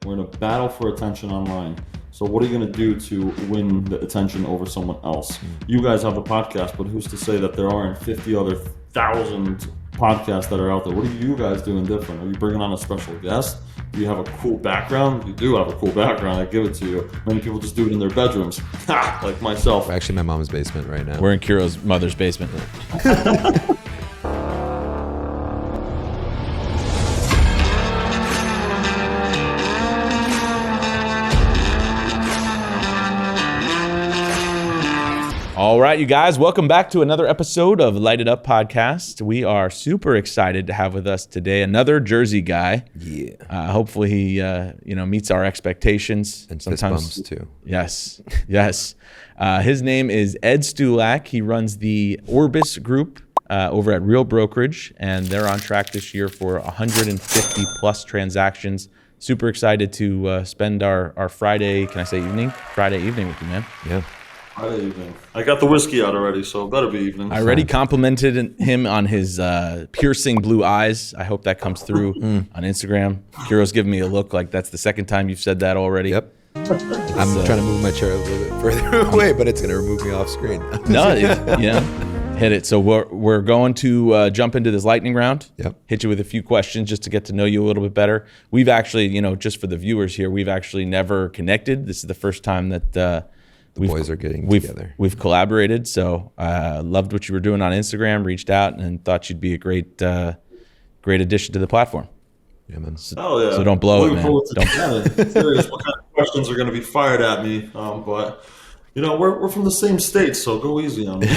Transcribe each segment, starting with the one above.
We're in a battle for attention online. So what are you going to do to win the attention over someone else? You guys have a podcast, but who's to say that there aren't 50 other thousand podcasts that are out there? What are you guys doing different? Are you bringing on a special guest? Do you have a cool background? You do have a cool background. I give it to you. Many people just do it in their bedrooms, like myself. We're actually in my mom's basement right now. We're in KIRO's mother's basement. All right, you guys, welcome back to another episode of Light It Up Podcast. We are super excited to have with us today another Jersey guy. Yeah. Hopefully he meets our expectations. And sometimes bumps too. Yes. His name is Ed Stulak. He runs the Orbis group over at Real Brokerage, and they're on track this year for 150 plus transactions. Super excited to spend our Friday, can I say evening? Friday evening with you, man. Yeah. Friday evening. I got the whiskey out already, so it better be evening. I already complimented him on his piercing blue eyes. I hope that comes through on Instagram. KIRO's giving me a look like that's the second time you've said that already. Yep. I'm trying to move my chair a little bit further away, but it's going to remove me off screen. No, hit it. So we're going to jump into this lightning round. Yep. Hit you with a few questions just to get to know you a little bit better. We've actually, just for the viewers here, we've actually never connected. This is the first time that boys are getting together. We've collaborated, so loved what you were doing on Instagram, reached out, and thought you'd be a great addition to the platform. Yeah, man. So don't blow it, man. Serious, what kind of questions are going to be fired at me? But we're from the same state, so go easy on me.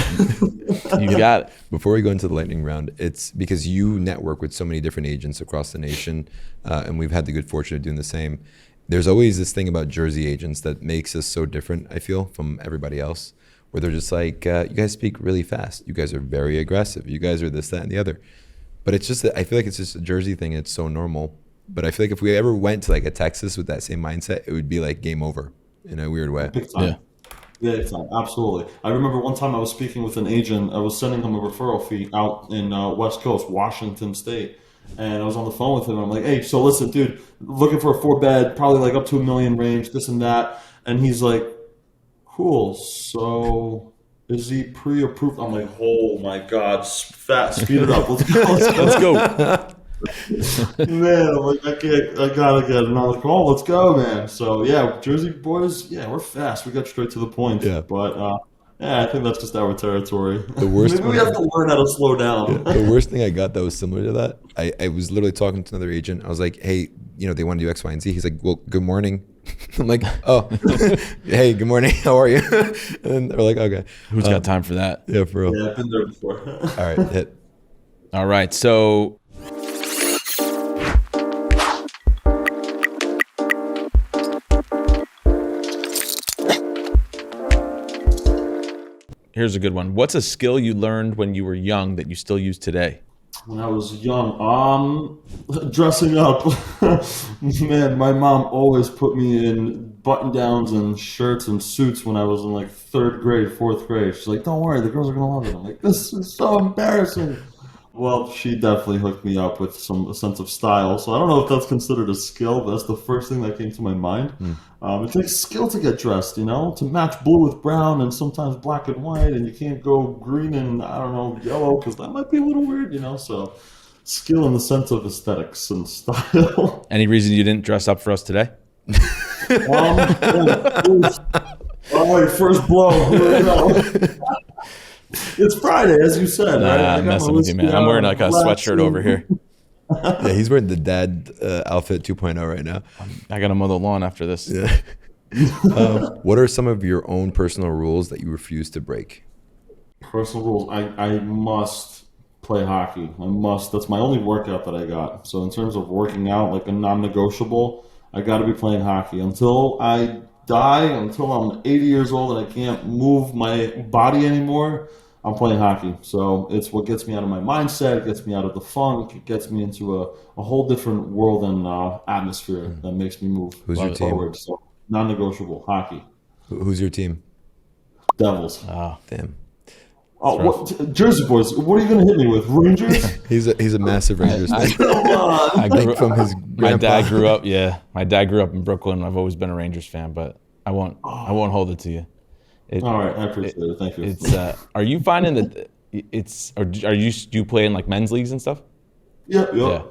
You got it. Before we go into the lightning round, it's because you network with so many different agents across the nation, and we've had the good fortune of doing the same. There's always this thing about Jersey agents that makes us so different, I feel, from everybody else, where they're just like, you guys speak really fast. You guys are very aggressive. You guys are this, that, and the other. But it's just that I feel like it's just a Jersey thing. It's so normal. But I feel like if we ever went to like a Texas with that same mindset, it would be like game over in a weird way. Big time. Yeah, big time. Absolutely. I remember one time I was speaking with an agent. I was sending him a referral fee out in West Coast, Washington State. And I was on the phone with him, and I'm like, hey, so listen, dude, looking for a 4-bed, probably like up to $1 million range, this and that. And he's like, cool, so is he pre-approved? I'm like, oh my God, speed it up. Let's go. Man, I'm like, I gotta get another call. Let's go, man. So yeah, Jersey boys, we're fast. We got straight to the point. Yeah. But I think that's just our territory. The worst Maybe we have to learn how to slow down. Yeah. The worst thing I got that was similar to that, I was literally talking to another agent. I was like, hey, they want to do X, Y, and Z. He's like, well, good morning. I'm like, oh, hey, good morning. How are you? And they're like, okay. Who's got time for that? Yeah, for real. Yeah, I've been there before. All right, hit. All right, so here's a good one. What's a skill you learned when you were young that you still use today? When I was young, dressing up. Man, my mom always put me in button-downs and shirts and suits when I was in like 3rd grade, 4th grade. She's like, don't worry, the girls are going to love it. I'm like, this is so embarrassing. Well, she definitely hooked me up with a sense of style. So I don't know if that's considered a skill, but that's the first thing that came to my mind. It takes skill to get dressed, to match blue with brown and sometimes black and white, and you can't go green and, yellow, because that might be a little weird, So skill in the sense of aesthetics and style. Any reason you didn't dress up for us today? All right, first blow. Here we go. It's Friday, as you said. Nah, I'm messing with you, man. I'm wearing like a sweatshirt over here. Yeah, he's wearing the dad outfit 2.0 right now. I got to mow the lawn after this. Yeah. What are some of your own personal rules that you refuse to break? Personal rules. I must play hockey. That's my only workout that I got. So in terms of working out, like a non-negotiable, I got to be playing hockey until I die, until I'm 80 years old and I can't move my body anymore. I'm playing hockey. So it's what gets me out of my mindset, it gets me out of the funk, it gets me into a whole different world and atmosphere that makes me move forward. So non-negotiable, hockey. Who's your team? Devils. Oh, damn. Oh, what Jersey boys? What are you gonna hit me with? Rangers? He's a massive Rangers fan. Come on. I grew Like from his my grandpa. dad grew up. Yeah, my dad grew up in Brooklyn. I've always been a Rangers fan, but I won't hold it to you. All right, I appreciate it. Thank you. It's are you finding that it's or do you play in like men's leagues and stuff? Yeah.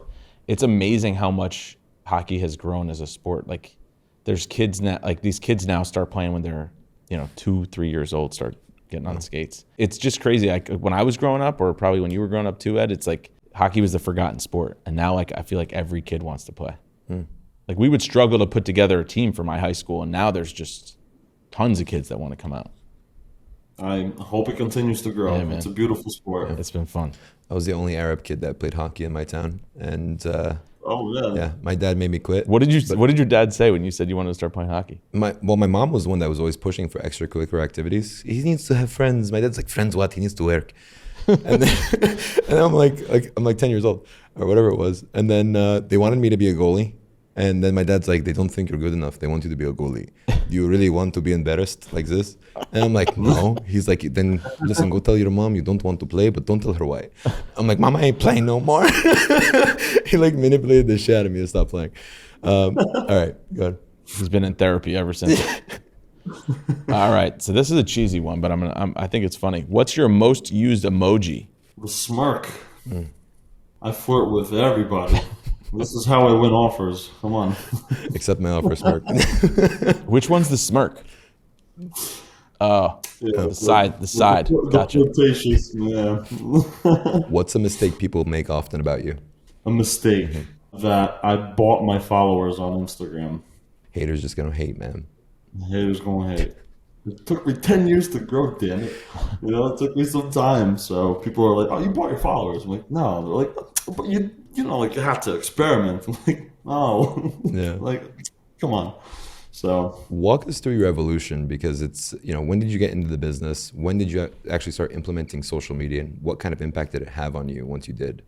It's amazing how much hockey has grown as a sport. Like there's kids now, like these kids now start playing when they're 2-3 years old, start getting on skates. It's just crazy. Like when I was growing up, or probably when you were growing up too, Ed, it's like hockey was the forgotten sport, and now like I feel like every kid wants to play. Like we would struggle to put together a team for my high school, and now there's just tons of kids that want to come out. I hope it continues to grow. Yeah, man. It's a beautiful sport. It's been fun. I was the only Arab kid that played hockey in my town, and Oh yeah. yeah, my dad made me quit. What did your dad say when you said you wanted to start playing hockey? My mom was the one that was always pushing for extracurricular activities. He needs to have friends. My dad's like, friends what? He needs to work. And then, and I'm like 10 years old or whatever it was. And then they wanted me to be a goalie. And then my dad's like, they don't think you're good enough. They want you to be a goalie. Do you really want to be embarrassed like this? And I'm like, no. He's like, then listen, go tell your mom you don't want to play, but don't tell her why. I'm like, Mom, I ain't playing no more. He like manipulated the shit out of me to stop playing. All right, go ahead. He's been in therapy ever since. All right, so this is a cheesy one, but I think it's funny. What's your most used emoji? The smirk. I flirt with everybody. This is how I win offers. Come on. Except my offer smirk. Which one's the smirk? Oh, Yeah, the side. The Gotcha. quotations, yeah. What's a mistake people make often about you? A mistake that I bought my followers on Instagram. Haters just gonna hate, man. Haters gonna hate. It took me 10 years to grow, damn it. It took me some time. So people are like, oh, you bought your followers. I'm like, no. They're like, but like you have to experiment. I'm like, no. Yeah. Like, come on. So Walk us through your evolution, because it's, when did you get into the business? When did you actually start implementing social media? And what kind of impact did it have on you once you did?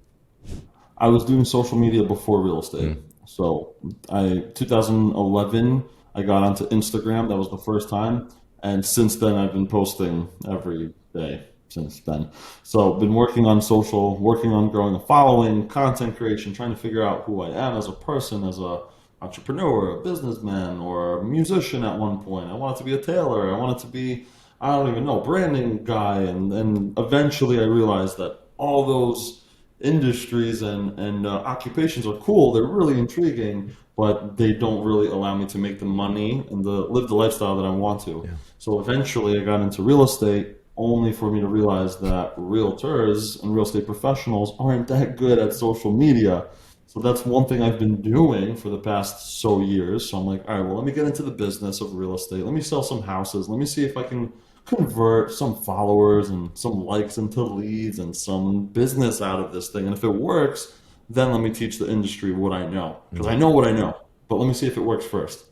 I was doing social media before real estate. So 2011, I got onto Instagram. That was the first time. And since then, I've been posting every day since then. So been working on social, working on growing a following, content creation, trying to figure out who I am as a person, as a entrepreneur, a businessman, or a musician at one point. I wanted to be a tailor. I wanted to be, I don't even know, branding guy. And eventually I realized that all those industries and occupations are cool. They're really intriguing, but they don't really allow me to make the money and live the lifestyle that I want to. Yeah. So eventually I got into real estate, only for me to realize that realtors and real estate professionals aren't that good at social media. So that's one thing I've been doing for the past years. So I'm like, all right, well, let me get into the business of real estate. Let me sell some houses. Let me see if I can convert some followers and some likes into leads and some business out of this thing. And if it works, then let me teach the industry what I know. Because I know what I know, but let me see if it works first.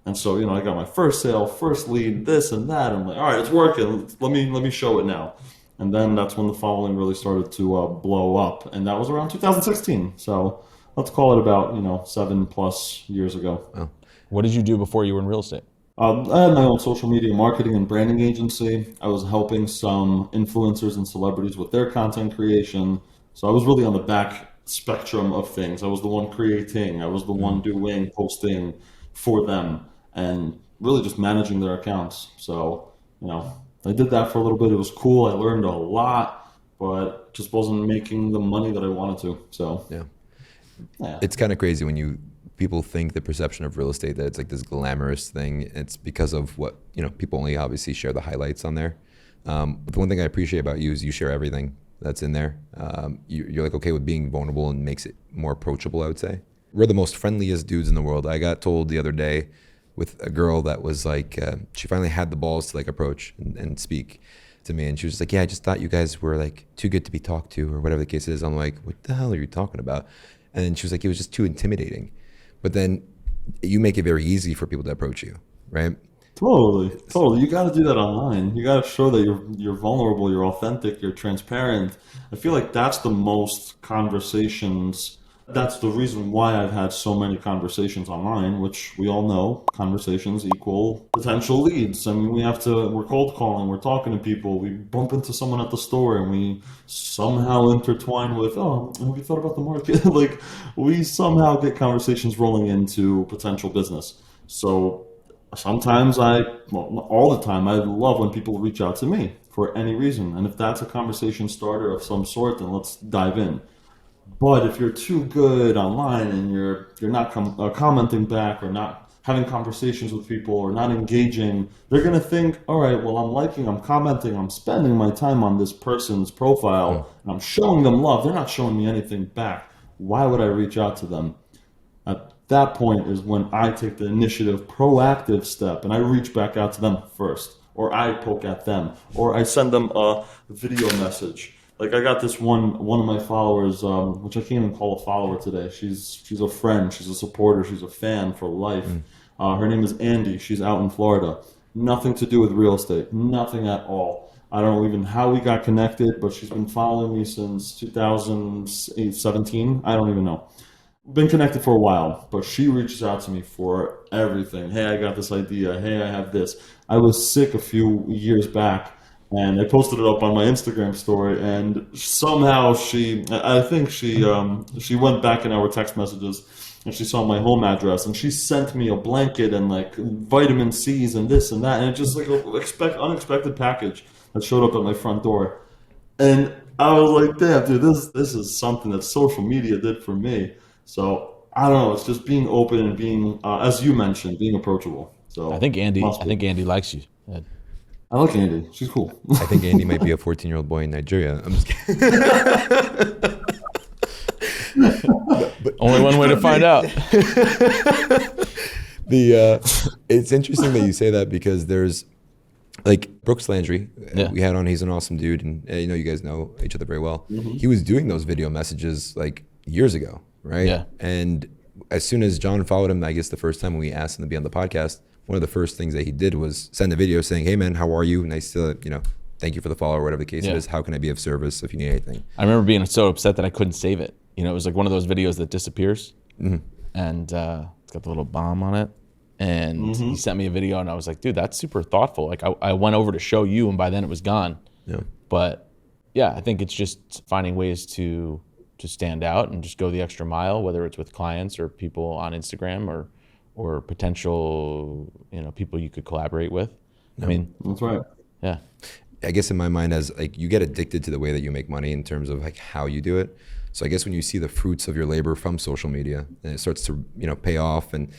And so, I got my first sale, first lead, this and that. I'm like, all right, it's working. Let me show it now. And then that's when the following really started to blow up. And that was around 2016. So let's call it about, 7+ years ago. Oh. What did you do before you were in real estate? I had my own social media marketing and branding agency. I was helping some influencers and celebrities with their content creation. So I was really on the back spectrum of things. I was the one creating. I was the one doing, posting for them, and really just managing their accounts. So, I did that for a little bit. It was cool. I learned a lot, but just wasn't making the money that I wanted to. So, yeah. It's kind of crazy when people think the perception of real estate that it's like this glamorous thing. It's because of what, people only obviously share the highlights on there. But the one thing I appreciate about you is you share everything that's in there. You're like okay with being vulnerable, and makes it more approachable, I would say. We're the most friendliest dudes in the world. I got told the other day with a girl that was like, she finally had the balls to like approach and speak to me. And she was like, yeah, I just thought you guys were like too good to be talked to, or whatever the case is. I'm like, what the hell are you talking about? And then she was like, it was just too intimidating. But then you make it very easy for people to approach you, right? Totally. You got to do that online. You got to show that you're vulnerable, you're authentic, you're transparent. I feel like that's the most conversations That's the reason why I've had so many conversations online, which we all know conversations equal potential leads. I mean, we're cold calling, we're talking to people, we bump into someone at the store and we somehow intertwine with, oh, have you thought about the market? Like, we somehow get conversations rolling into potential business. So sometimes well, all the time, I love when people reach out to me for any reason. And if that's a conversation starter of some sort, then let's dive in. But if you're too good online and you're not commenting back or not having conversations with people or not engaging, they're gonna think, all right, well, I'm liking, I'm commenting, I'm spending my time on this person's profile, and I'm showing them love. They're not showing me anything back. Why would I reach out to them? At that point is when I take the initiative, proactive step, and I reach back out to them first, or I poke at them, or I send them a video message. Like I got this one of my followers, which I can't even call a follower today. She's a friend, she's a supporter, she's a fan for life. Her name is Andy. She's out in Florida. Nothing to do with real estate, nothing at all. I don't know even how we got connected, but she's been following me since 2017. I don't even know. Been connected for a while, but she reaches out to me for everything. Hey, I got this idea. Hey, I have this. I was sick a few years back, and I posted it up on my Instagram story, and somehow I think she went back in our text messages, and she saw my home address, and she sent me a blanket and like vitamin C's and this and that, and it's just like an unexpected package that showed up at my front door, and I was like, damn, dude, this is something that social media did for me. So I don't know. It's just being open and being, as you mentioned, being approachable. So I think Andy likes you. Ed. I like Andy. She's cool. I think Andy might be a 14-year-old boy in Nigeria. I'm just kidding. But only one way to find out. It's interesting that you say that because there's like Brooks Landry, we had on. He's an awesome dude, and you guys know each other very well. Mm-hmm. He was doing those video messages like years ago, right? Yeah. And as soon as John followed him, I guess the first time we asked him to be on the podcast, one of the first things that he did was send a video saying, "Hey man, how are you? Nice to thank you for the follow or whatever the case is. How can I be of service if you need anything?" I remember being so upset that I couldn't save it. It was like one of those videos that disappears, and it's got the little bomb on it. And he sent me a video, and I was like, dude, that's super thoughtful. Like I went over to show you, and by then it was gone. Yeah. But yeah, I think it's just finding ways to stand out and just go the extra mile, whether it's with clients or people on Instagram or potential people you could collaborate with. Yeah. I mean, that's right. Yeah. I guess in my mind, as like you get addicted to the way that you make money in terms of like how you do it. So I guess when you see the fruits of your labor from social media and it starts to pay off, and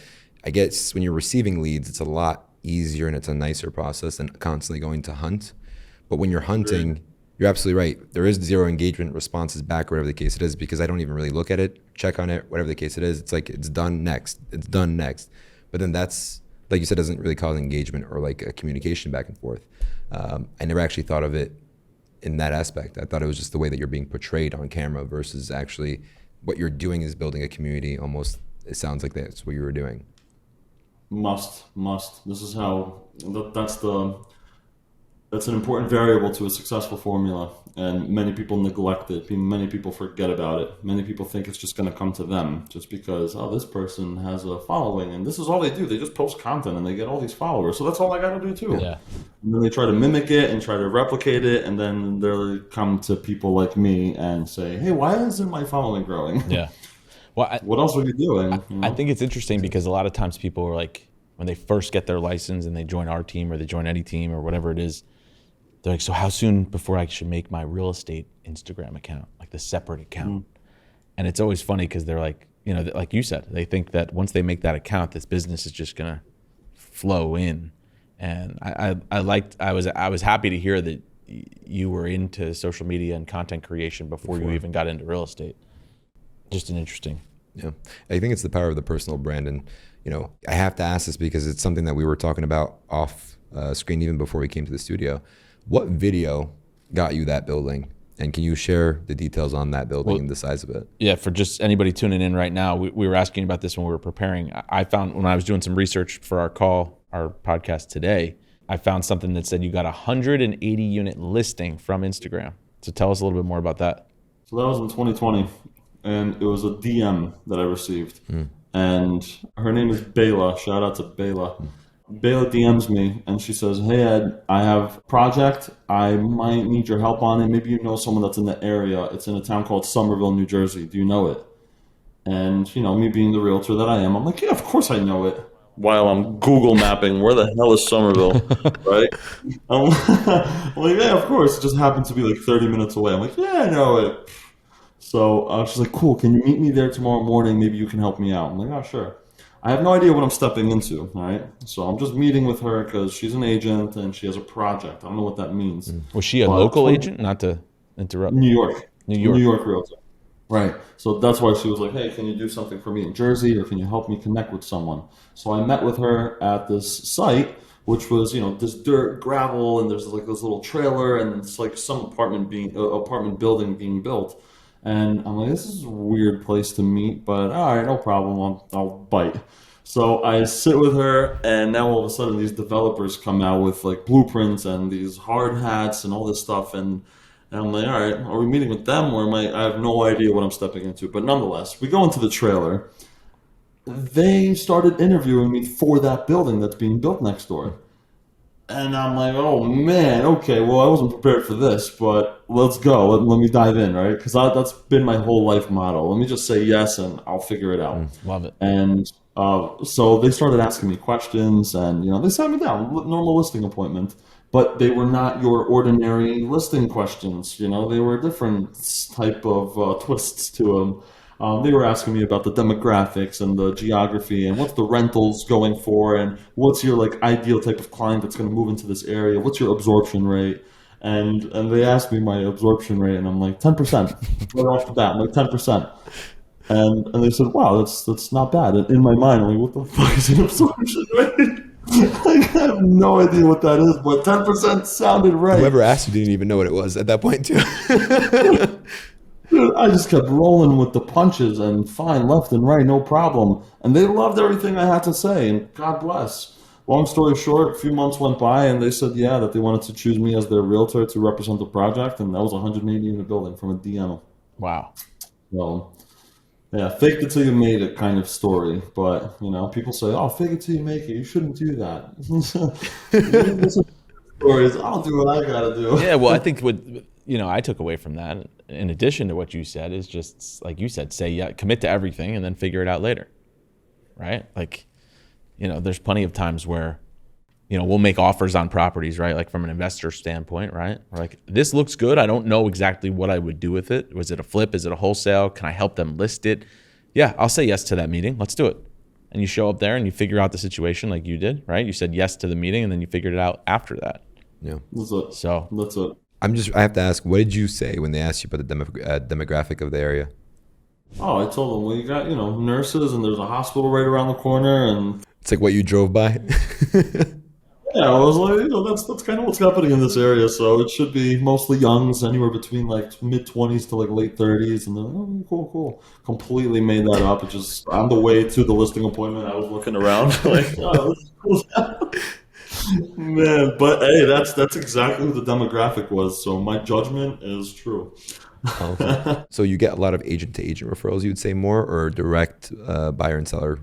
I guess when you're receiving leads, it's a lot easier and it's a nicer process than constantly going to hunt. But when you're hunting, you're absolutely right. There is zero engagement responses back, whatever the case it is, because I don't even really look at it, check on it, whatever the case it is. It's like, it's done next. It's done next. But then that's, like you said, doesn't really cause engagement or like a communication back and forth. I never actually thought of it in that aspect. I thought it was just the way that you're being portrayed on camera versus actually what you're doing is building a community. Almost, it sounds like that's what you were doing. Must. This is how, that's an important variable to a successful formula, and many people neglect it. Many people forget about it. Many people think it's just going to come to them just because, this person has a following, and this is all they do. They just post content, and they get all these followers, so that's all I got to do too. Yeah. And then they try to mimic it and try to replicate it, and then they'll come to people like me and say, hey, why isn't my following growing? Yeah. Well, what else are you doing? I think it's interesting because a lot of times people are like, when they first get their license and they join our team or they join any team or whatever it is, they're like, so how soon before I should make my real estate Instagram account, like the separate account? And it's always funny because they're like, like you said, they think that once they make that account, this business is just gonna flow in. And I was happy to hear that you were into social media and content creation before you even got into real estate. Just an interesting. Yeah, I think it's the power of the personal brand, and I have to ask this because it's something that we were talking about off screen even before we came to the studio. What video got you that building, and can you share the details on that building and the size of it? Yeah, for just anybody tuning in right now, we were asking about this when we were preparing. I found when I was doing some research for our podcast today, I found something that said you got a 180 unit listing from Instagram. So tell us a little bit more about that. So that was in 2020. and it was a DM that I received. And her name is Bayla. Shout out to Bayla. Bayla DMs me and she says, "Hey Ed, I have a project. I might need your help on it. Maybe you know someone that's in the area. It's in a town called Somerville, New Jersey. Do you know it?" And, me being the realtor that I am, I'm like, "Yeah, of course I know it." While I'm Google mapping, where the hell is Somerville, right? I'm I'm like, "Yeah, of course." It just happened to be like 30 minutes away. I'm like, "Yeah, I know it." So she's like, "Cool, can you meet me there tomorrow morning? Maybe you can help me out." I'm like, "Oh, sure." I have no idea what I'm stepping into, all right? So I'm just meeting with her because she's an agent and she has a project. I don't know what that means. Was she a But local agent? Not to interrupt. New York. New York. New York realtor. Right. So that's why she was like, "Hey, can you do something for me in Jersey or can you help me connect with someone?" So I met with her at this site, which was, this dirt, gravel, and there's like this little trailer and it's like some apartment building being built. And I'm like, "This is a weird place to meet, but all right, no problem. I'll bite." So I sit with her, and now all of a sudden these developers come out with like blueprints and these hard hats and all this stuff, and I'm like, "All right, are we meeting with them or am I have no idea what I'm stepping into." But nonetheless, we go into the trailer. They started interviewing me for that building that's being built next door. And I'm like, "Oh man, okay, well, I wasn't prepared for this, but let's go. Let me dive in, right?" Because that's been my whole life motto. Let me just say yes and I'll figure it out. Love it. And so they started asking me questions and, they sat me down, normal listing appointment, but they were not your ordinary listing questions. They were different type of twists to them. They were asking me about the demographics and the geography and what's the rentals going for and what's your like ideal type of client that's going to move into this area. What's your absorption rate? And they asked me my absorption rate and I'm like 10%. Right off the bat, I'm like 10%. And they said, "Wow, that's not bad." And in my mind, I'm like, "What the fuck is an absorption rate?" I have no idea what that is, but 10% sounded right. Whoever asked you didn't even know what it was at that point too. Dude, I just kept rolling with the punches and fine, left and right, no problem. And they loved everything I had to say, and God bless. Long story short, a few months went by, and they said, yeah, that they wanted to choose me as their realtor to represent the project, and that was a 180-unit building from a DM. Wow. So, yeah, fake it till you made it kind of story. But, people say, "Oh, fake it till you make it. You shouldn't do that." Listen to stories. I'll do what I got to do. Yeah, well, I think what I took away from that, in addition to what you said, is just like you said, say yeah, commit to everything, and then figure it out later, right? Like, there's plenty of times where, we'll make offers on properties, right? Like from an investor standpoint, right? We're like, "This looks good. I don't know exactly what I would do with it. Was it a flip? Is it a wholesale? Can I help them list it?" Yeah, I'll say yes to that meeting. Let's do it. And you show up there and you figure out the situation like you did, right? You said yes to the meeting and then you figured it out after that. Yeah. That's it. So That's it. I have to ask, what did you say when they asked you about the demographic of the area? Oh, I told them, "Well, you got, nurses and there's a hospital right around the corner." And It's like what you drove by. yeah, I was like, that's kind of what's happening in this area. So it should be mostly youngs, anywhere between like mid-20s to like late 30s. And then, "Oh, cool. Completely made that up. It just, on the way to the listing appointment, I was looking around like, "Oh, this is cool." Man, but hey, that's exactly who the demographic was. So my judgment is true. So you get a lot of agent to agent referrals, you would say, more, or direct buyer and seller?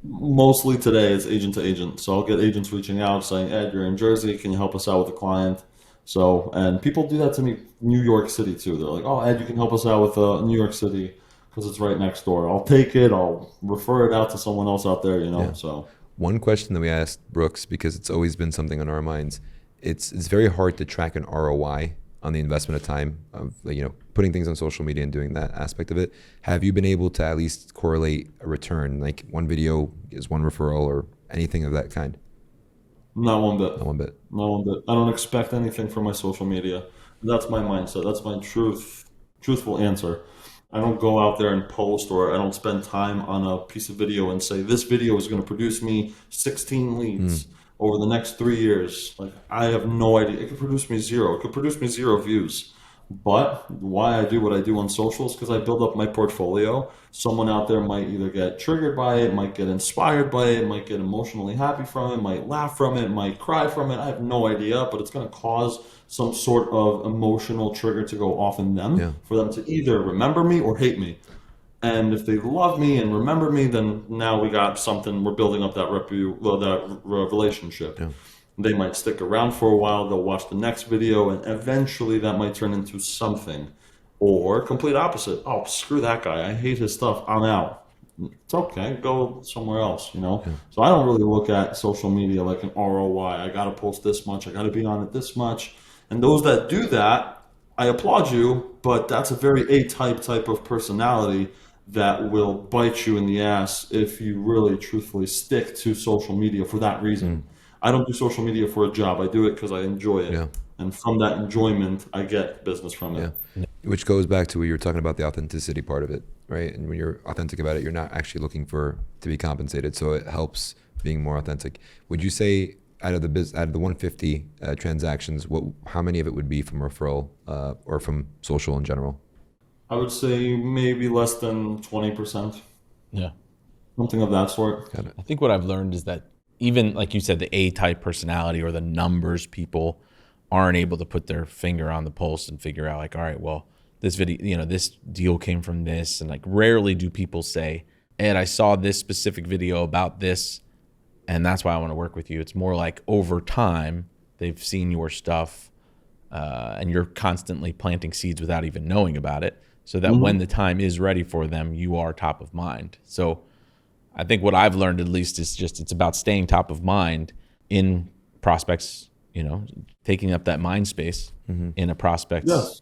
Mostly today it's agent to agent. So I'll get agents reaching out saying, "Ed, you're in Jersey. Can you help us out with a client?" So, and people do that to me, New York City too. They're like, "Oh, Ed, you can help us out with New York City because it's right next door." I'll take it. I'll refer it out to someone else out there, Yeah. So. One question that we asked Brooks, because it's always been something on our minds, it's very hard to track an ROI on the investment of time of putting things on social media and doing that aspect of it. Have you been able to at least correlate a return, like one video is one referral or anything of that kind? Not one bit. Not one bit. Not one bit. I don't expect anything from my social media. That's my mindset. That's my truthful answer. I don't go out there and post, or I don't spend time on a piece of video and say, "This video is going to produce me 16 leads over the next 3 years." Like, I have no idea. It could produce me zero. It could produce me 0 views. But why I do what I do on socials, because I build up my portfolio. Someone out there might either get triggered by it, might get inspired by it, might get emotionally happy from it, might laugh from it, might cry from it. I have no idea, but it's going to cause some sort of emotional trigger to go off in them, for them to either remember me or hate me. And if they love me and remember me, then now we got something. We're building up that relationship. Yeah. They might stick around for a while. They'll watch the next video, and eventually that might turn into something. Or complete opposite. Oh, screw that guy. I hate his stuff. I'm out. It's okay. Go somewhere else, you know? So I don't really look at social media like an ROI. I got to post this much. I got to be on it this much. And those that do that, I applaud you, but that's a very type of personality that will bite you in the ass if you really truthfully stick to social media for that reason. I don't do social media for a job. I do it because I enjoy it. Yeah. And from that enjoyment, I get business from it. Yeah. Which goes back to what you were talking about, the authenticity part of it, right? And when you're authentic about it, you're not actually looking to be compensated. So it helps being more authentic. Would you say out of the 150 transactions, how many of it would be from referral or from social in general? I would say maybe less than 20%, Yeah. something of that sort. Got it. I think what I've learned is that even like you said, the A-type personality or the numbers people aren't able to put their finger on the pulse and figure out like, all right, well, this video, you know, this deal came from this. And like rarely do people say, Ed, I saw this specific video about this, and that's why I want to work with you. It's more like over time, they've seen your stuff and you're constantly planting seeds without even knowing about it, so that when the time is ready for them, you are top of mind. So I think what I've learned at least is just it's about staying top of mind in prospects, you know, taking up that mind space in a prospect's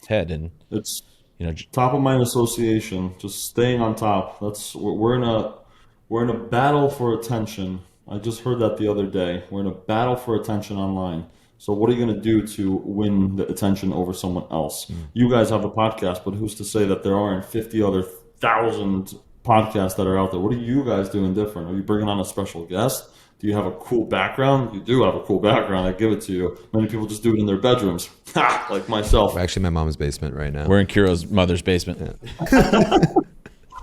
head. And, It's you know, top of mind association, just staying on top. We're in a battle for attention. I just heard that the other day. We're in a battle for attention online. So what are you going to do to win the attention over someone else? You guys have a podcast, but who's to say that there aren't 50 other thousand podcasts that are out there? What are you guys doing different? Are you bringing on a special guest? Do you have a cool background? You do have a cool background. I give it to you. Many people just do it in their bedrooms, like myself. We're actually in my mom's basement right now. we're in KIRO's mother's basement.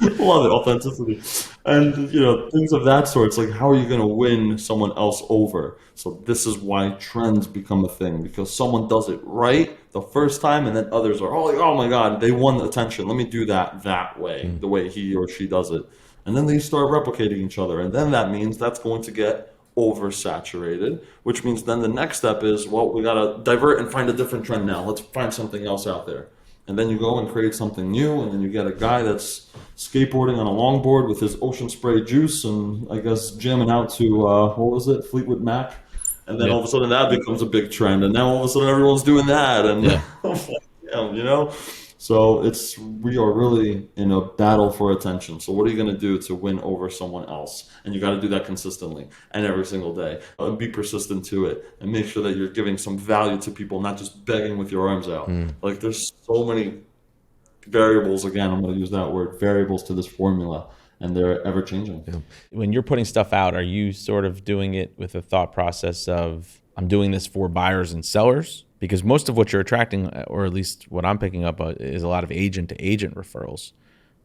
Love it, authenticity. And, you know, things of that sort. It's like, how are you going to win someone else over? So this is why trends become a thing, because someone does it right the first time, and then others are, oh my God, they won the attention. Let me do that way, the way he or she does it. And then they start replicating each other. And then that means that's going to get oversaturated, which means then the next step is, well, we got to divert and find a different trend now. Let's find something else out there. And then you go and create something new, and then you get a guy that's skateboarding on a longboard with his ocean spray juice and I guess jamming out to, what was it, Fleetwood Mac? And then all of a sudden that becomes a big trend, and now all of a sudden everyone's doing that. And, you know? So we are really in a battle for attention. So what are you going to do to win over someone else? And you got to do that consistently and every single day. And be persistent to it, and make sure that you're giving some value to people, not just begging with your arms out. Like there's so many variables, again, I'm going to use that word, variables to this formula, and they're ever changing. Yeah. When you're putting stuff out, are you sort of doing it with a thought process of, I'm doing this for buyers and sellers? Because most of what you're attracting, or at least what I'm picking up, is a lot of agent-to-agent referrals.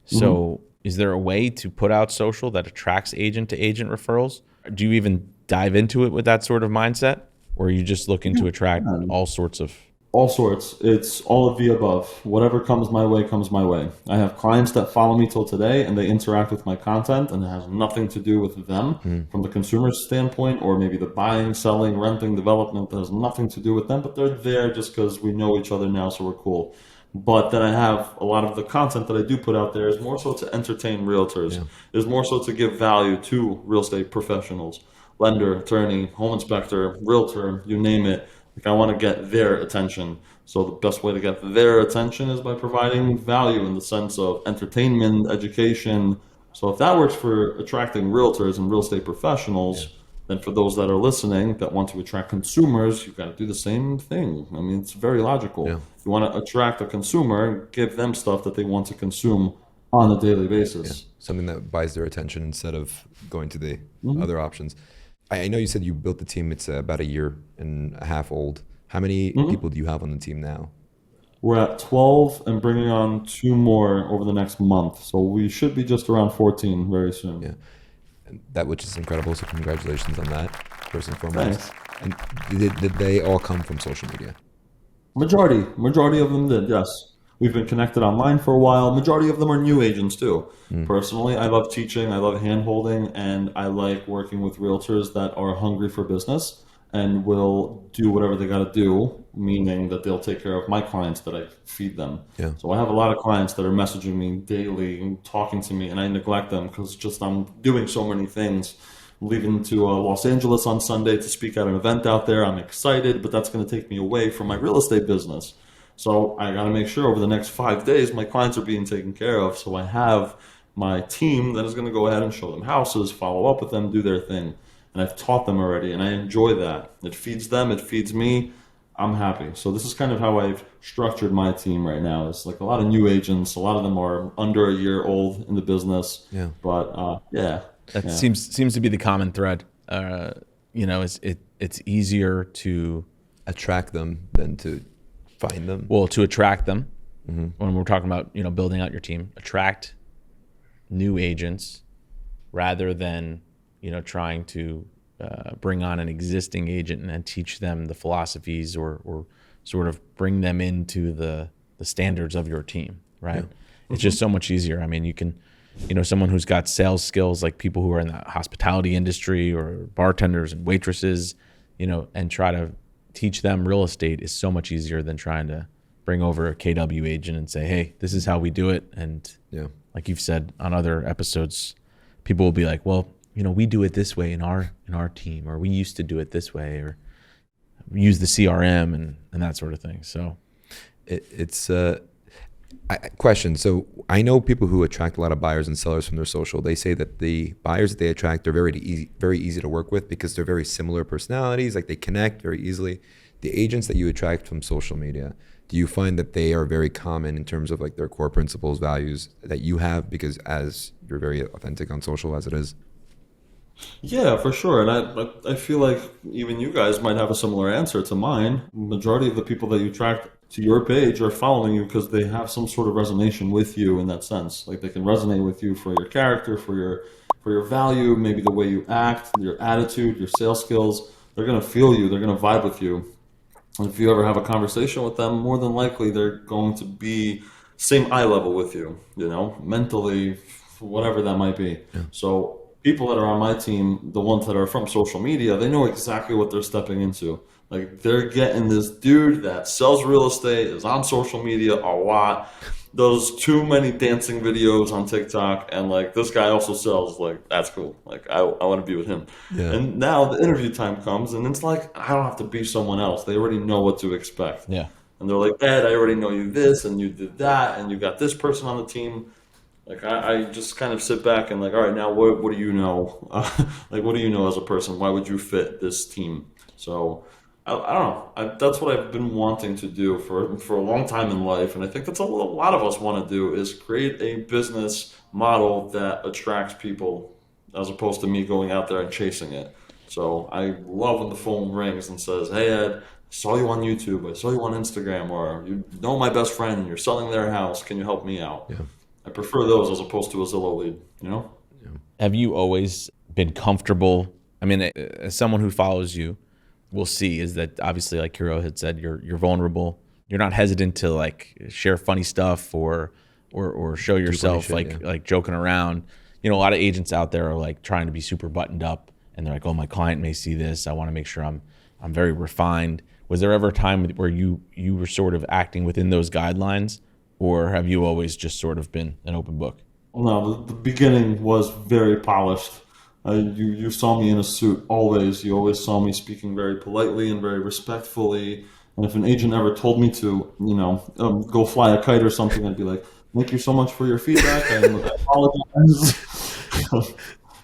So is there a way to put out social that attracts agent-to-agent referrals? Do you even dive into it with that sort of mindset? Or are you just looking to attract all sorts of... All sorts. It's all of the above. Whatever comes my way, comes my way. I have clients that follow me till today, and they interact with my content, and it has nothing to do with them from the consumer's standpoint, or maybe the buying, selling, renting, development. That has nothing to do with them, but they're there just because we know each other now, so we're cool. But then I have a lot of the content that I do put out there is more so to entertain realtors, is more so to give value to real estate professionals, lender, attorney, home inspector, realtor, you name it. Like I want to get their attention. So the best way to get their attention is by providing value in the sense of entertainment, education. So if that works for attracting realtors and real estate professionals, then for those that are listening that want to attract consumers, you've got to do the same thing. I mean, it's very logical. If you want to attract a consumer, give them stuff that they want to consume on a daily basis. Something that buys their attention instead of going to the other options. I know you said you built the team. It's about a year and a half old. How many people do you have on the team now? We're at 12 and bringing on 2 more over the next month. So we should be just around 14 very soon. Yeah, and that, which is incredible. So congratulations on that, first and foremost. Thanks. And did they all come from social media? Majority of them did, yes. we've been connected online for a while. Majority of them are new agents too. Personally, I love teaching, I love hand-holding, and I like working with realtors that are hungry for business and will do whatever they got to do, meaning that they'll take care of my clients that I feed them. Yeah. So I have a lot of clients that are messaging me daily and talking to me, and I neglect them because just I'm doing so many things. Leaving to Los Angeles on Sunday to speak at an event out there. I'm excited, but that's going to take me away from my real estate business. So I got to make sure over the next 5 days my clients are being taken care of. So I have my team that is going to go ahead and show them houses, follow up with them, do their thing. And I've taught them already, and I enjoy that. It feeds them, it feeds me. I'm happy. So this is kind of how I've structured my team right now. It's like a lot of new agents. A lot of them are under a year old in the business. Yeah. But yeah. That Yeah. seems to be the common thread. It's easier to Attract them than to find them. to attract them when we're talking about building out your team. Attract new agents rather than trying to bring on an existing agent and then teach them the philosophies or sort of bring them into the standards of your team. Right? It's just so much easier. I mean, you can. Someone who's got sales skills, like people who are in the hospitality industry or bartenders and waitresses, and try to teach them real estate is so much easier than trying to bring over a KW agent and say, hey, this is how we do it. And like you've said on other episodes, people will be like, well, we do it this way in our team, or we used to do it this way, or use the CRM and that sort of thing. So it's question. So I know people who attract a lot of buyers and sellers from their social. They say that the buyers that they attract are very easy to work with because they're very similar personalities. Like they connect very easily. The agents that you attract from social media, do you find that they are very common in terms of like their core principles, values that you have? Because as you're very authentic on social as it is. Yeah, for sure. And I feel like even you guys might have a similar answer to mine. Majority of the people that you attract to your page are following you because they have some sort of resonation with you in that sense. Like they can resonate with you for your character, for your value, maybe the way you act, your attitude, your sales skills. They're going to feel you. They're going to vibe with you. And if you ever have a conversation with them, more than likely they're going to be same eye level with you, mentally, whatever that might be. Yeah. So people that are on my team, the ones that are from social media, they know exactly what they're stepping into. Like they're getting this dude that sells real estate, is on social media a lot, does too many dancing videos on TikTok, and like this guy also sells. Like that's cool. Like I want to be with him. Yeah. And now the interview time comes, and it's like I don't have to be someone else. They already know what to expect. Yeah. And they're like, Ed, I already know you this, and you did that, and you got this person on the team. Like I just kind of sit back and like, all right, now what do you know? Like what do you know as a person? Why would you fit this team? So I don't know. That's what I've been wanting to do for a long time in life, and I think that's a lot of us want to do is create a business model that attracts people, as opposed to me going out there and chasing it. So I love when the phone rings and says, "Hey Ed, I saw you on YouTube. I saw you on Instagram, or you know my best friend, and you're selling their house. Can you help me out?" Yeah. I prefer those as opposed to a Zillow lead. Yeah. Have you always been comfortable? I mean, as someone who follows you, we'll see is that obviously, like KIRO had said, you're vulnerable. You're not hesitant to like share funny stuff or show yourself like joking around. A lot of agents out there are like trying to be super buttoned up, and they're like, "Oh, my client may see this. I want to make sure I'm very refined." Was there ever a time where you were sort of acting within those guidelines, or have you always just sort of been an open book? No, the beginning was very polished. You saw me in a suit always. You always saw me speaking very politely and very respectfully. And if an agent ever told me to, go fly a kite or something, I'd be like, "Thank you so much for your feedback. I apologize."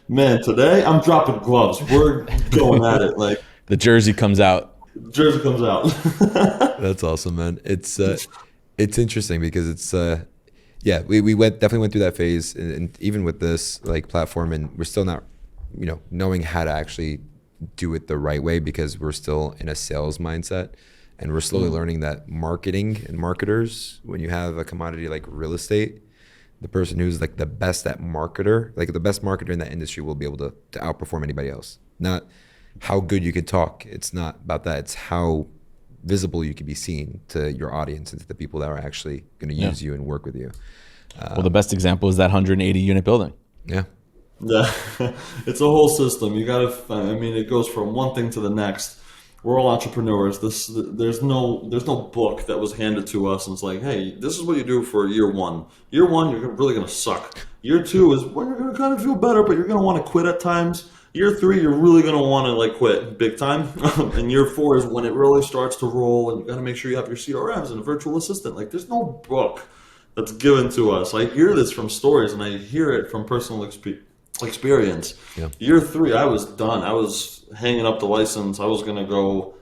Man, today I'm dropping gloves. We're going at it. Like the jersey comes out. Jersey comes out. That's awesome, man. It's interesting because it's we definitely went through that phase, and even with this like platform, and we're still not knowing how to actually do it the right way because we're still in a sales mindset, and we're slowly learning that marketing and marketers, when you have a commodity like real estate, the person who's like the best marketer in that industry will be able to outperform anybody else. Not how good you can talk. It's not about that. It's how visible you could be seen to your audience and to the people that are actually going to use you and work with you. Well, the best example is that 180 unit building. Yeah. Yeah, it's a whole system. You gotta. I mean, it goes from one thing to the next. We're all entrepreneurs. There's no book that was handed to us and it's like, hey, this is what you do for year one. Year one, you're really gonna suck. Year two is when you're gonna kind of feel better, but you're gonna want to quit at times. Year three, you're really gonna want to like quit big time. And year four is when it really starts to roll, and you gotta make sure you have your CRMs and a virtual assistant. Like, there's no book that's given to us. I hear this from stories, and I hear it from personal experience. Yeah. Year three, I was done. I was hanging up the license. I was gonna go.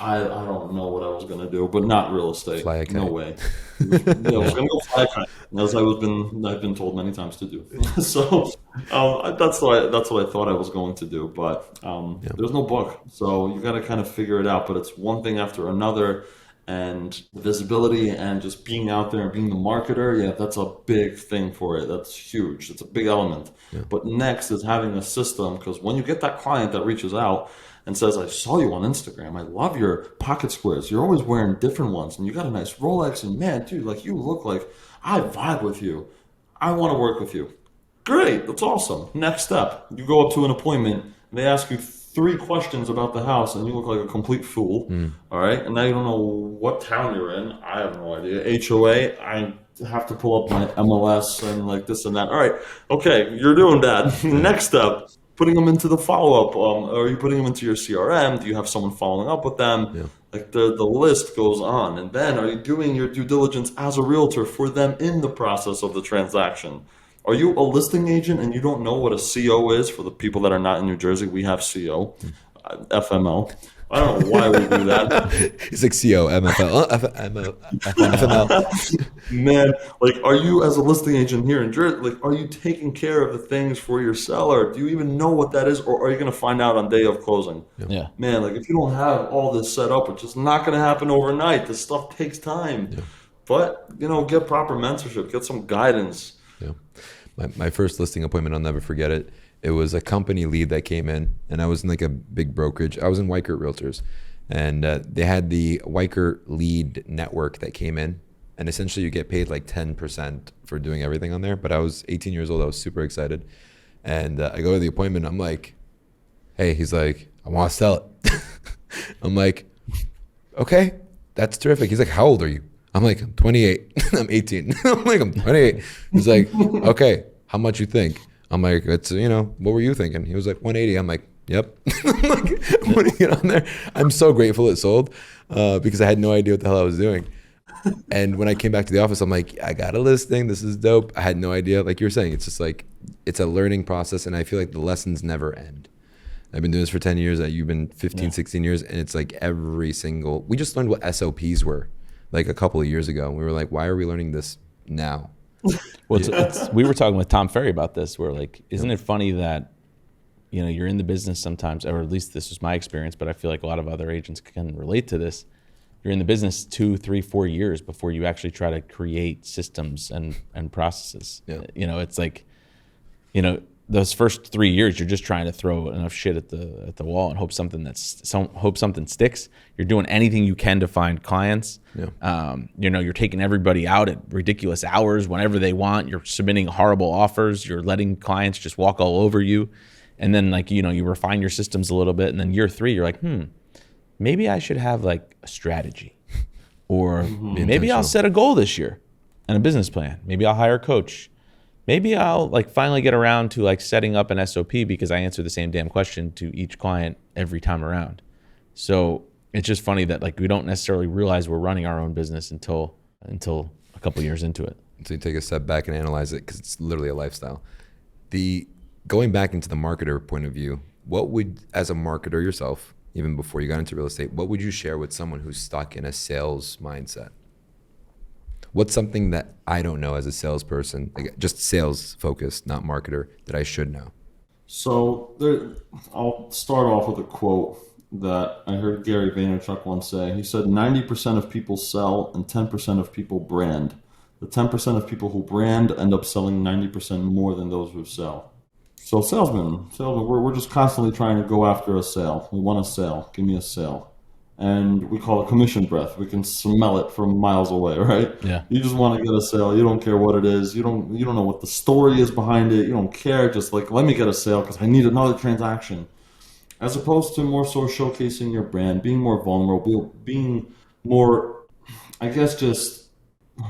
I don't know what I was gonna do, but not real estate. Fly a kite. No way. Yeah, I was gonna go fly a kite, as I've been told many times to do. So that's what I thought I was going to do. But there's no book, so you got to kind of figure it out. But it's one thing after another. And visibility and just being out there and being the marketer, yeah, that's a big thing for it. That's huge. It's a big element. Yeah. But next is having a system, because when you get that client that reaches out and says, I saw you on Instagram, I love your pocket squares, you're always wearing different ones, and you got a nice Rolex, and man, dude, like, you look like I vibe with you. I want to work with you. Great, that's awesome. Next step, you go up to an appointment, and they ask you 3 questions about the house, and you look like a complete fool. All right, and now you don't know what town you're in. I have no idea. HOA, I have to pull up my MLS and like this and that. All right, okay, you're doing that. Next step, putting them into the follow-up. Are you putting them into your CRM? Do you have someone following up with them? Yeah. Like the list goes on. And then are you doing your due diligence as a realtor for them in the process of the transaction? Are you a listing agent and you don't know what a CO is? For the people that are not in New Jersey, we have CO, FML. I don't know why we do that. It's like CO, MFL, FML. Man, like, are you as a listing agent here in Jersey, like, are you taking care of the things for your seller? Do you even know what that is? Or are you going to find out on day of closing? Yeah. Man, like, if you don't have all this set up, it's just not going to happen overnight. This stuff takes time. Yeah. But, get proper mentorship, get some guidance. Yeah. My first listing appointment, I'll never forget it. It was a company lead that came in, and I was in like a big brokerage. I was in Weichert Realtors, and they had the Weichert lead network that came in, and essentially you get paid like 10% for doing everything on there. But I was 18 years old. I was super excited. And I go to the appointment. I'm like, hey, he's like, I want to sell it. I'm like, okay, that's terrific. He's like, how old are you? I'm like, I'm 28. I'm 18. I'm like, I'm 28. He's like, okay, how much you think? I'm like, it's, what were you thinking? He was like, 180. I'm like, yep. I'm like, putting it on there. I'm so grateful it sold because I had no idea what the hell I was doing. And when I came back to the office, I'm like, I got a listing. This is dope. I had no idea. Like you were saying, it's just like, it's a learning process. And I feel like the lessons never end. I've been doing this for 10 years. You've been 15, 16 years. And it's like we just learned what SOPs were like a couple of years ago. And we were like, why are we learning this now? Well, we were talking with Tom Ferry about this. We're like, isn't it funny that, you're in the business sometimes, or at least this was my experience, but I feel like a lot of other agents can relate to this. You're in the business 2, 3, 4 years before you actually try to create systems and processes. Yeah. It's like, those first 3 years, you're just trying to throw enough shit at the wall and hope something sticks. You're doing anything you can to find clients. Yeah. You're taking everybody out at ridiculous hours whenever they want. You're submitting horrible offers. You're letting clients just walk all over you. And then you refine your systems a little bit. And then year 3, you're like, maybe I should have like a strategy, or maybe I'll set a goal this year and a business plan. Maybe I'll hire a coach. Maybe I'll finally get around to setting up an SOP because I answer the same damn question to each client every time around. So it's just funny that we don't necessarily realize we're running our own business until a couple of years into it. So you take a step back and analyze it because it's literally a lifestyle. Going back into the marketer point of view, what would, as a marketer yourself, even before you got into real estate, what would you share with someone who's stuck in a sales mindset? What's something that I don't know as a salesperson, just sales focused, not marketer, that I should know? So I'll start off with a quote that I heard Gary Vaynerchuk once say. He said, 90% of people sell and 10% of people brand. The 10% of people who brand end up selling 90% more than those who sell. So salesmen, we're just constantly trying to go after a sale. We want a sale. Give me a sale. and we call it commission breath. We can smell it from miles away, right? Yeah. You just want to get a sale. You don't care what it is. You don't know what the story is behind it. You don't care. Just like, let me get a sale because I need another transaction. As opposed to more so showcasing your brand, being more vulnerable, being more, I guess, just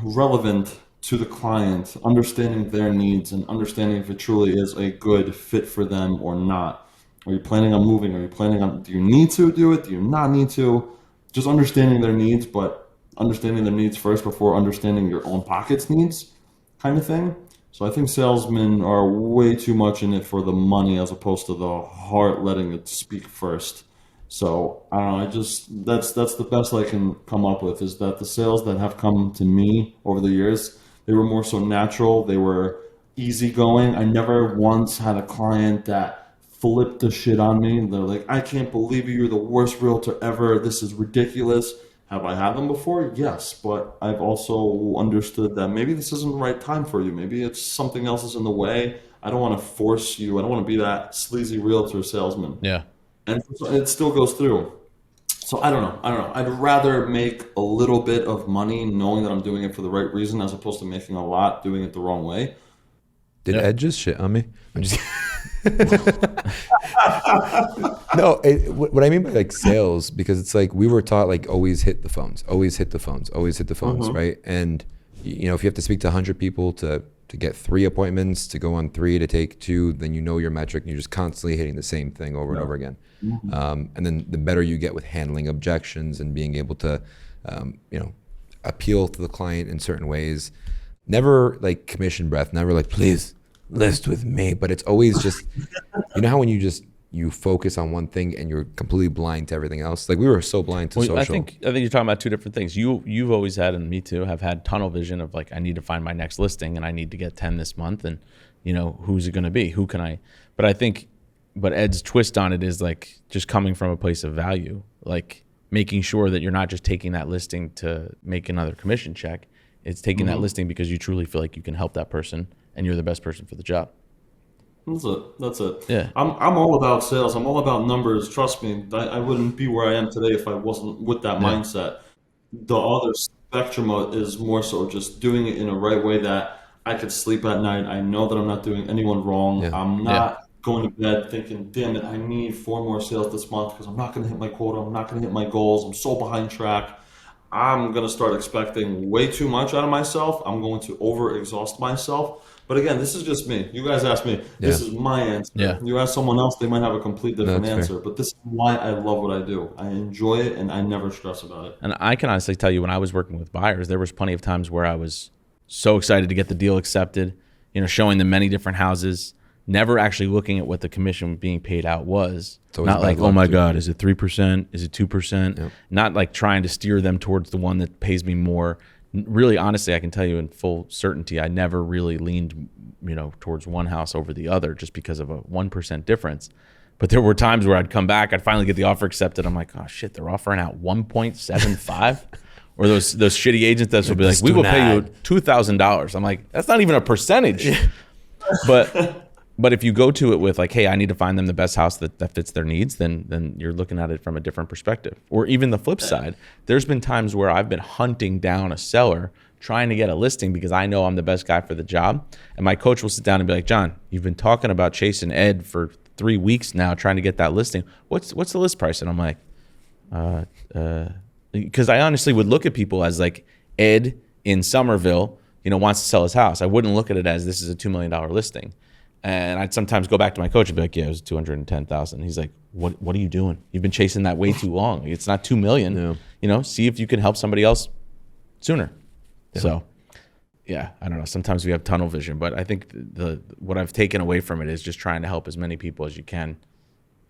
relevant to the client, understanding their needs and understanding if it truly is a good fit for them or not. Are you planning on moving? Are you planning on, do you need to do it? Do you not need to? Just understanding their needs, but understanding their needs first before understanding your own pocket's needs kind of thing. So I think salesmen are way too much in it for the money as opposed to the heart letting it speak first. So I don't know. That's the best I can come up with is that the sales that have come to me over the years, they were more so natural. They were easygoing. I never once had a client that flipped the shit on me. They're like, I can't believe you. You're the worst realtor ever. This is ridiculous. Have I had them before? Yes, but I've also understood that maybe this isn't the right time for you. Maybe it's something else is in the way. I don't want to force you. I don't want to be that sleazy realtor salesman. Yeah. And it still goes through. So I don't know. I'd rather make a little bit of money knowing that I'm doing it for the right reason as opposed to making a lot doing it the wrong way. Did Ed just shit on me? I'm just no, what I mean by like sales, because it's like we were taught like always hit the phones, always hit the phones, always hit the phones, right? And you know, if you have to speak to 100 people to get 3 appointments, to go on 3, to take 2, then you know your metric and you're just constantly hitting the same thing over and over again. And then the better you get with handling objections and being able to, you know, appeal to the client in certain ways. Never like commission breath, never like, please list with me, but it's always just, you know how when you focus on one thing and you're completely blind to everything else. Like we were so blind to social. I think you're talking about 2 different things. You've always had, and me too, have had tunnel vision of like, I need to find my next listing and I need to get 10 this month, and you know, who's it going to be? Who can I? But I think, but Ed's twist on it is like just coming from a place of value, like making sure that you're not just taking that listing to make another commission check. It's taking that listing because you truly feel like you can help that person and you're the best person for the job. That's it. Yeah. I'm all about sales. I'm all about numbers. Trust me, I wouldn't be where I am today if I wasn't with that mindset. The other spectrum is more so just doing it in a right way that I could sleep at night. I know that I'm not doing anyone wrong. I'm not going to bed thinking, damn it, I need 4 more sales this month because I'm not going to hit my quota. I'm not going to hit my goals. I'm so behind track. I'm going to start expecting way too much out of myself. I'm going to overexhaust myself. But again, this is just me. You guys asked me. This is my answer. Yeah. You ask someone else, they might have a complete different answer. But this is why I love what I do. I enjoy it, and I never stress about it. And I can honestly tell you, when I was working with buyers, there was plenty of times where I was so excited to get the deal accepted, you know, showing them many different houses, never actually looking at what the commission being paid out was. Not like, oh my God, is it 3%? Is it 2%? Yep. Not like trying to steer them towards the one that pays me more. Really, honestly, I can tell you in full certainty, I never really leaned, you know, towards one house over the other just because of a 1% difference. But there were times where I'd come back, I'd finally get the offer accepted. I'm like, oh shit, they're offering out 1.75. Or those shitty agents that will be like, we will pay you $2,000. I'm like, that's not even a percentage. But if you go to it with like, hey, I need to find them the best house that fits their needs, then you're looking at it from a different perspective. Or even the flip side, there's been times where I've been hunting down a seller trying to get a listing because I know I'm the best guy for the job. And my coach will sit down and be like, John, you've been talking about chasing Ed for 3 weeks now trying to get that listing. What's the list price? And I'm like, because I honestly would look at people as like Ed in Somerville, you know, wants to sell his house. I wouldn't look at it as this is a $2 million listing. And I'd sometimes go back to my coach and be like, yeah, it was 210,000. He's like, what are you doing? You've been chasing that way too long. It's not 2 million. No. You know, see if you can help somebody else sooner. Yeah. So, yeah, I don't know. Sometimes we have tunnel vision, but I think what I've taken away from it is just trying to help as many people as you can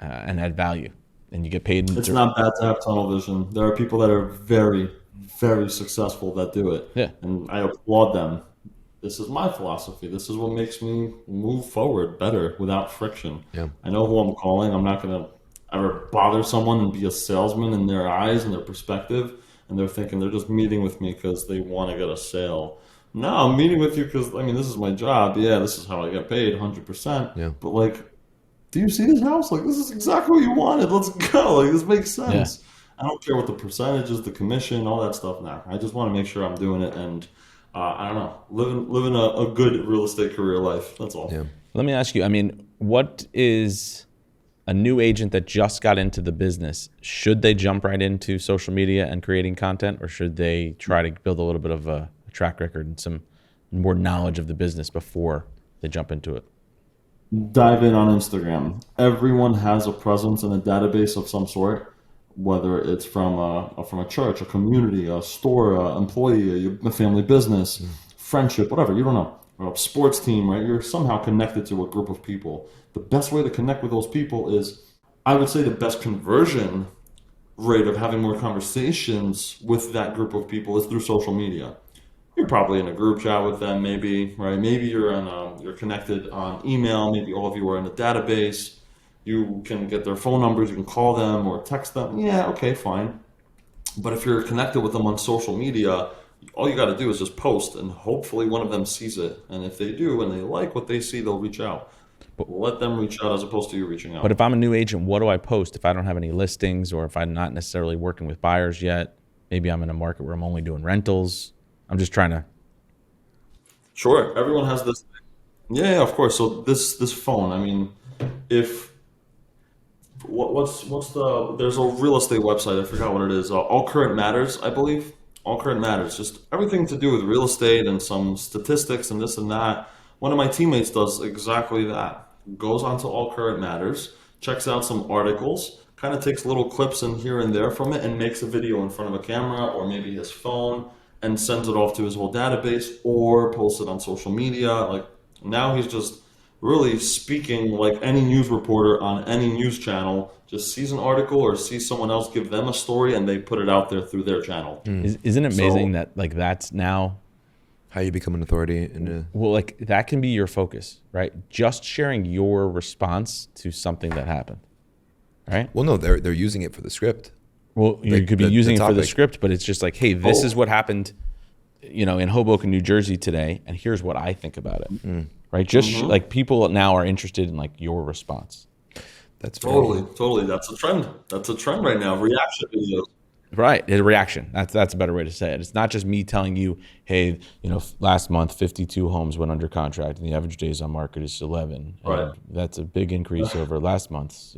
and add value. And you get paid. It's not bad to have tunnel vision. There are people that are very, very successful that do it. Yeah. And I applaud them. This is my philosophy. This is what makes me move forward better without friction. Yeah. I know who I'm calling. I'm not going to ever bother someone and be a salesman in their eyes and their perspective. And they're thinking they're just meeting with me because they want to get a sale. No, I'm meeting with you because, I mean, this is my job. Yeah, this is how I get paid, 100%. Yeah. But, like, do you see this house? Like, this is exactly what you wanted. Let's go. Like, this makes sense. Yeah. I don't care what the percentage is, the commission, all that stuff. Nah, I just want to make sure I'm doing it, and I don't know, living a good real estate career life. That's all. Yeah. Let me ask you, I mean, what is a new agent that just got into the business? Should they jump right into social media and creating content, or should they try to build a little bit of a track record and some more knowledge of the business before they jump into it? Dive in on Instagram. Everyone has a presence in a database of some sort, whether it's from a church, a community, a store, a employee, a family business, friendship, whatever. You don't know. Or a sports team, right? You're somehow connected to a group of people. The best way to connect with those people is, I would say, the best conversion rate of having more conversations with that group of people is through social media. You're probably in a group chat with them, maybe, right? Maybe you're connected on email. Maybe all of you are in a database. You can get their phone numbers. You can call them or text them. Yeah, okay, fine. But if you're connected with them on social media, all you got to do is just post, and hopefully one of them sees it. And if they do and they like what they see, they'll reach out. But let them reach out as opposed to you reaching out. But if I'm a new agent, what do I post if I don't have any listings, or if I'm not necessarily working with buyers yet? Maybe I'm in a market where I'm only doing rentals. I'm just trying to. Sure, everyone has this. Yeah, of course. So this phone. I mean, if what's the there's a real estate website. I forgot what it is. All Current Matters, I believe. All Current Matters. Just everything to do with real estate and some statistics and this and that. One of my teammates does exactly that. Goes onto All Current Matters, checks out some articles, kind of takes little clips in here and there from it, and makes a video in front of a camera or maybe his phone, and sends it off to his whole database or posts it on social media. Like, now he's just really speaking like any news reporter on any news channel. Just sees an article or sees someone else give them a story, and they put it out there through their channel. Isn't it amazing that like that's now How you become an authority in a... well, like that can be your focus, right? Just sharing your response to something that happened, right? Well, no, they're using it for the script. Well, you Like could be the using it for the topic. script, but it's just like, hey, this is what happened, in Hoboken, New Jersey today, and here's what I think about it, right? Just like people now are interested in like your response. That's Totally. That's a trend. That's a trend right now. Reaction videos. Right, a reaction. That's a better way to say it. It's not just me telling you, hey, last month 52 homes went under contract, and the average days on market is 11. Right. And that's a big increase over last month's.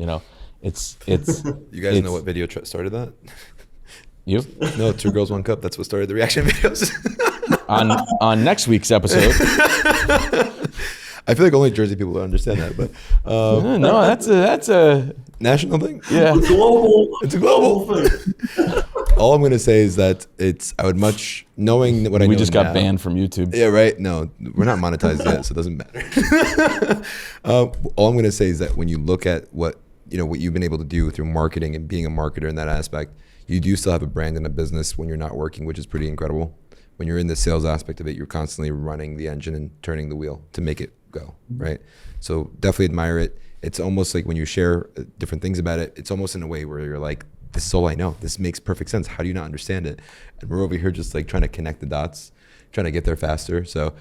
It's You guys know what video started that? you No, Two Girls, One Cup. That's what started the reaction videos. on next week's episode. I feel like only Jersey people would understand that, but No, that's a national thing. yeah. It's a global thing. All I'm gonna say is that I would much knowing what I know. We just got now- banned from YouTube. Yeah, right. No, we're not monetized yet, so it doesn't matter. All I'm gonna say is that when you look at what you've been able to do through marketing and being a marketer in that aspect, you do still have a brand and a business when you're not working, which is pretty incredible. When you're in the sales aspect of it, you're constantly running the engine and turning the wheel to make it go, right? So definitely admire it. It's almost like when you share different things about it, it's almost in a way where you're like, this is all I know. This makes perfect sense. How do you not understand it? And we're over here just like trying to connect the dots, trying to get there faster. So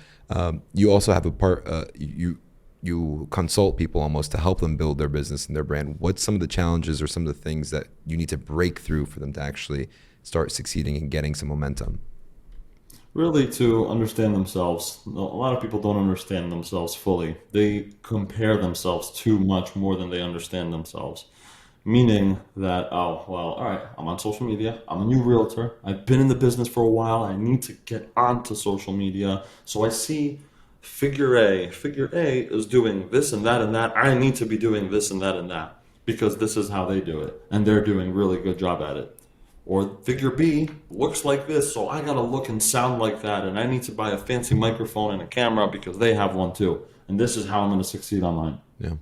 you also have a part, you consult people almost to help them build their business and their brand. What's some of the challenges or some of the things that you need to break through for them to actually start succeeding and getting some momentum? Really, to understand themselves. A lot of people don't understand themselves fully. They compare themselves too much more than they understand themselves. Meaning that, oh, well, all right, I'm on social media. I'm a new realtor. I've been in the business for a while. I need to get onto social media. So I see figure A. Figure A is doing this and that and that. I need to be doing this and that and that because this is how they do it. And they're doing a really good job at it. Or figure B looks like this, so I gotta look and sound like that, and I need to buy a fancy microphone and a camera because they have one too. And this is how I'm gonna succeed online. Yeah.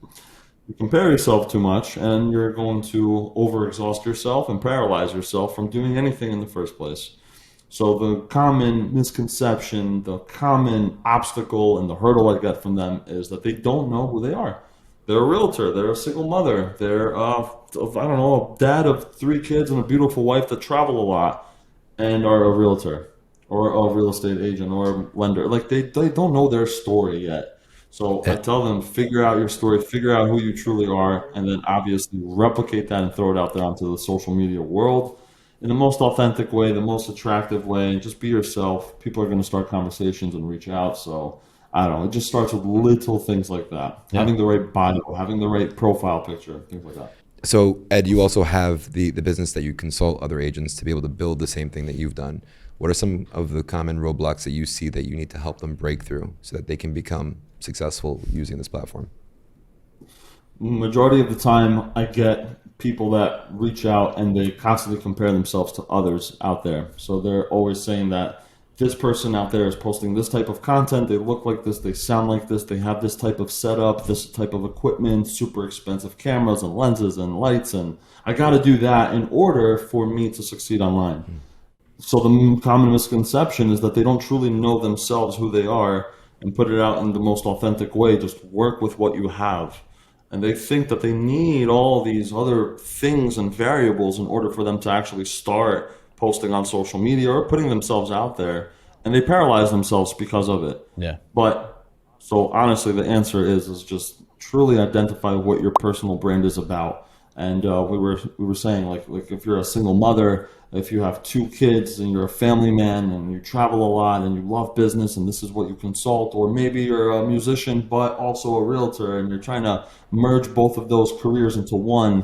You compare yourself too much, and you're going to overexhaust yourself and paralyze yourself from doing anything in the first place. So the common misconception, the common obstacle, and the hurdle I get from them is that they don't know who they are. They're a realtor. They're a single mother. They're, I don't know, a dad of 3 kids and a beautiful wife that travel a lot and are a realtor or a real estate agent or a lender. Like, they don't know their story yet. So I tell them, figure out your story, figure out who you truly are, and then obviously replicate that and throw it out there onto the social media world. in the most authentic way, the most attractive way, and just be yourself. People are going to start conversations and reach out. So I don't know. It just starts with little things like that. Yeah. Having the right bio, having the right profile picture, things like that. So Ed, you also have the business that you consult other agents to be able to build the same thing that you've done. What are some of the common roadblocks that you see that you need to help them break through so that they can become successful using this platform? Majority of the time, I get people that reach out and they constantly compare themselves to others out there. So they're always saying that this person out there is posting this type of content, they look like this, they sound like this, they have this type of setup, this type of equipment, super expensive cameras and lenses and lights, and I got to do that in order for me to succeed online. So the common misconception is that they don't truly know themselves, who they are, and put it out in the most authentic way. Just work with what you have. And they think that they need all these other things and variables in order for them to actually start posting on social media or putting themselves out there. And they paralyze themselves because of it. Yeah. But so honestly, the answer is just truly identify what your personal brand is about. And we were saying like if you're a single mother, if you have 2 kids and you're a family man and you travel a lot and you love business and this is what you consult, or maybe you're a musician but also a realtor and you're trying to merge both of those careers into one,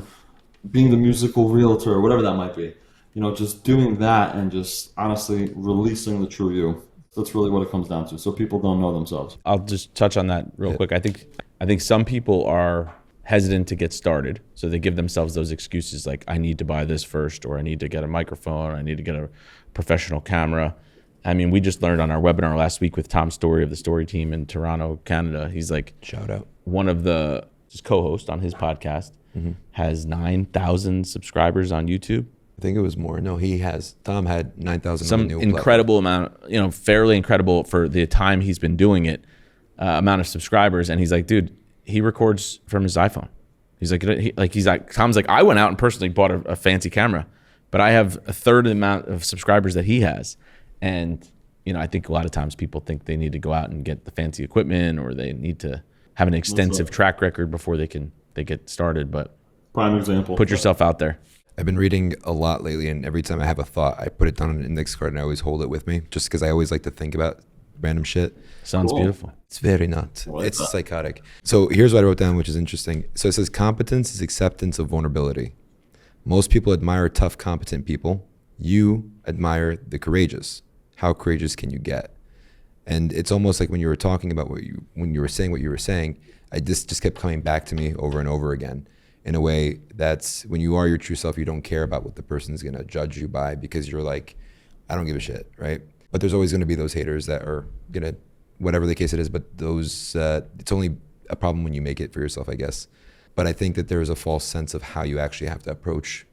being the musical realtor or whatever that might be. You know, just doing that and just honestly releasing the true you. That's really what it comes down to. So people don't know themselves. I'll just touch on that real quick. I think some people are hesitant to get started. So they give themselves those excuses like, I need to buy this first, or I need to get a microphone, or I need to get a professional camera. I mean, we just learned on our webinar last week with Tom Story of the Story team in Toronto, Canada. He's like, shout out. One of the co-hosts on his podcast has 9,000 subscribers on YouTube. I think it was more. No, Tom had 9,000. Some incredible amount, fairly incredible for the time he's been doing it, amount of subscribers. And he's like, dude, he records from his iPhone. He's like, Tom's like, I went out and personally bought a fancy camera, but I have a third of the amount of subscribers that he has. And, I think a lot of times people think they need to go out and get the fancy equipment, or they need to have an extensive track record before they get started. But prime example, put yourself out there. I've been reading a lot lately, and every time I have a thought, I put it down on an index card and I always hold it with me just because I always like to think about random shit. Sounds beautiful. It's very not. Like it's that. Psychotic. So here's what I wrote down, which is interesting. So it says competence is acceptance of vulnerability. Most people admire tough, competent people. You admire the courageous. How courageous can you get? And it's almost like when you were talking about when you were saying what you were saying, this just kept coming back to me over and over again in a way that's when you are your true self, you don't care about what the person's going to judge you by because you're like, I don't give a shit, right? But there's always going to be those haters that are going to, whatever the case it is, but those, it's only a problem when you make it for yourself, I guess. But I think that there is a false sense of how you actually have to approach,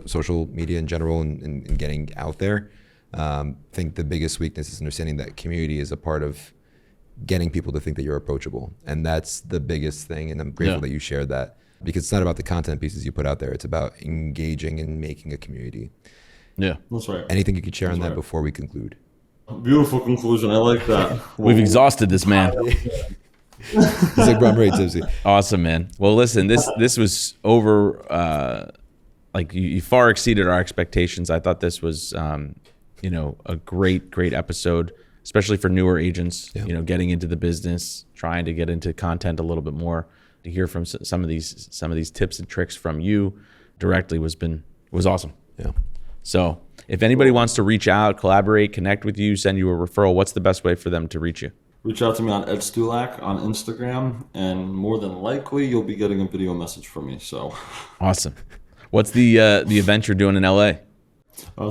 social media in general and getting out there. I think the biggest weakness is understanding that community is a part of getting people to think that you're approachable. And that's the biggest thing. And I'm grateful that you shared that because it's not about the content pieces you put out there. It's about engaging and making a community. Yeah. That's right. Anything you could share on that before we conclude? Beautiful conclusion. I like that. We've exhausted this man. He's like, bro, I'm very tipsy. Awesome, man. Well, listen, this was over, you far exceeded our expectations. I thought this was, a great episode, especially for newer agents, getting into the business, trying to get into content a little bit more. To hear from some of these tips and tricks from you directly was awesome. Yeah. So if anybody wants to reach out, collaborate, connect with you, send you a referral, what's the best way for them to reach you? Reach out to me on Ed Stulak on Instagram, and more than likely you'll be getting a video message from me. So awesome. What's the event you're doing in LA?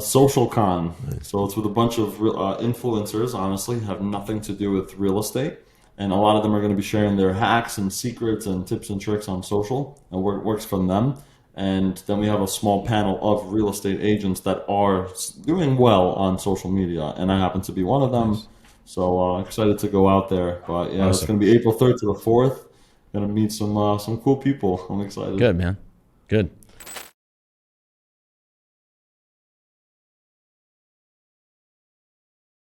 Social Con. So it's with a bunch of influencers, honestly, have nothing to do with real estate. And a lot of them are going to be sharing their hacks and secrets and tips and tricks on social and what works for them. And then we have a small panel of real estate agents that are doing well on social media. And I happen to be one of them. Nice. So excited to go out there. But yeah, It's going to be April 3rd to the 4th. Going to meet some cool people. I'm excited. Good, man. Good.